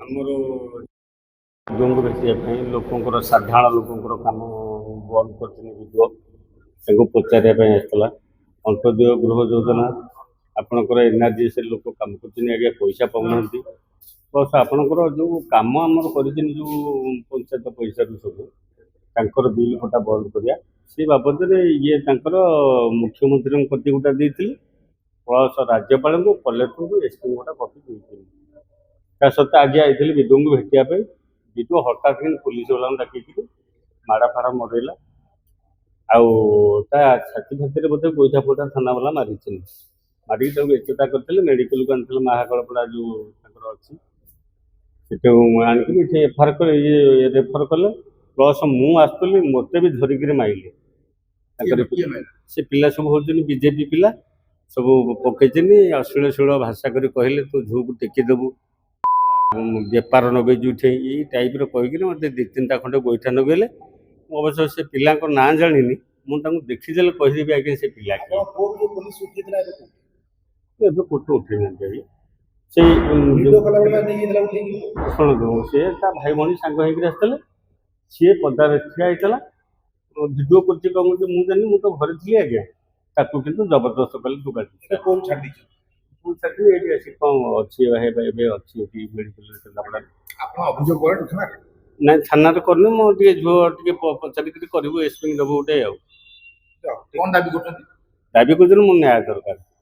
ଆମର ଭିଡ଼ିଓଙ୍କୁ ଦେଖିବା ପାଇଁ ଲୋକଙ୍କର ସାଧାରଣ ଲୋକଙ୍କର କାମ ବନ୍ଦ କରିଛନ୍ତି ଭିଡ଼ିଓ ତାଙ୍କୁ ପଚାରିବା ପାଇଁ ଆସିଥିଲା। ଅନ୍ତୋଦୟ ଗୃହ ଯୋଜନା ଆପଣଙ୍କର ଏନ୍ଆର୍ଜିଏସ୍ରେ ଲୋକ କାମ କରୁଛନ୍ତି, ଆଜ୍ଞା ପଇସା ପାଉନାହାନ୍ତି। ପ୍ଲସ୍ ଆପଣଙ୍କର ଯେଉଁ କାମ ଆମର କରିଛନ୍ତି ଯେଉଁ ପଞ୍ଚାୟତ ପଇସାରୁ ସବୁ ତାଙ୍କର ବିଲ୍ ପଟା ବନ୍ଦ କରିବା ସେ ବାବଦରେ ଇଏ ତାଙ୍କର ମୁଖ୍ୟମନ୍ତ୍ରୀଙ୍କ ପ୍ରତି ଗୋଟେ ଦେଇଥିଲେ, ପ୍ଲସ୍ ରାଜ୍ୟପାଳଙ୍କୁ କଲେକ୍ଟରଙ୍କୁ ଏସ୍ପିଙ୍କୁ ଗୋଟେ କପି ଦେଇଥିଲେ। ତା ସତ୍ତ୍ୱେ ଆଜି ଆଇଥିଲି ବିଡିଓଙ୍କୁ ଭେଟିବା ପାଇଁ। ବିଡିଓ ହଠାତ୍ କିନ୍ତୁ ପୁଲିସ ବାଲାଙ୍କୁ ଡାକିକିରି ମାଡ଼ ଫାଡ଼ ମଡ଼େଇଲା, ଆଉ ତା ଛାତି ଫାତିରେ ବୋଧେ ଗୋଇଠା ଫୋଇଠା ଥାନା ବାଲା ମାରିଛନ୍ତି। ମାରିକି ତାକୁ ଏଚେତା କରିଥିଲେ, ମେଡ଼ିକାଲକୁ ଆଣିଥିଲେ ମାହାକାଳପଡ଼ା ଯେଉଁ ତାଙ୍କର ଅଛି ସେଠୁ ଆଣିକିରି ଏଠି ରେଫର୍ କଲେ। ପ୍ଲସ୍ ମୁଁ ଆସୁଥିଲି ମୋତେ ବି ଧରିକିରି ମାଇଲେ ତାଙ୍କର ସେ ପିଲା ସବୁ ହେଉଛନ୍ତି ବିଜେପି ପିଲା, ସବୁ ପକେଇଛନ୍ତି ଅଶ୍ଳୀଳ ଭାଷା କରି କହିଲେ ତୁ ଝୁଅକୁ ଟେକିଦେବୁ, ବେପାର ନଗେଇଛୁ ଉଠେଇ ଏଇ ଟାଇପ୍ର କହିକିରି ମୋତେ ଦୁଇ ତିନିଟା ଖଣ୍ଡେ ଗୋଇଠା ନଗେଇଲେ। ମୁଁ ଅବଶ୍ୟ ସେ ପିଲାଙ୍କ ନାଁ ଜାଣିନି, ମୁଁ ତାଙ୍କୁ ଦେଖିଦେଲେ କହିଦେବି ଆଜ୍ଞା ସେ ପିଲା ଏବେ କୋର୍ଟ ଉଠେଇ ନାହାନ୍ତି ଆଜ୍ଞା। ସେଇ ଶୁଣନ୍ତୁ, ସେ ତା ଭାଇ ଭଉଣୀ ସାଙ୍ଗ ହେଇକିରି ଆସିଥିଲେ, ସିଏ ପଦାରେ ଠିଆ ହେଇଥିଲା ଭିଡ଼ିଓ କରୁଛି କ'ଣ କରୁଛି ମୁଁ ଜାଣିନି, ମୁଁ ତ ଘରେ ଥିଲି ଆଜ୍ଞା। ତାକୁ କିନ୍ତୁ ଜବରଦସ୍ତ କଲେ ତୁ କାଟି ଛାଡ଼ିଲି ଏଇଠି ଆସି କ'ଣ ଅଛି ଏବେ ଅଛି ଏଠି ମେଡ଼ିକାଲରେ କେନ୍ଦ୍ରାପଡ଼ାରେ। ଆପଣ ଅଭିଯୋଗ କରେন ଥାନାରେ? ନାଇଁ ଥାନାରେ କରିନି, ମୁଁ ଟିକେ ଝୁଅ ଟିକେ ପଚାରିକିରି କରିବୁ ଏସ୍ପିଙ୍କୁ ଦେବୁ ଗୋଟେ ଆଉ। କ'ଣ ଦାବି କରୁଛନ୍ତି? ଦାବି କରୁଛନ୍ତି ମୁଁ ନ୍ୟାୟ ଦରକାର।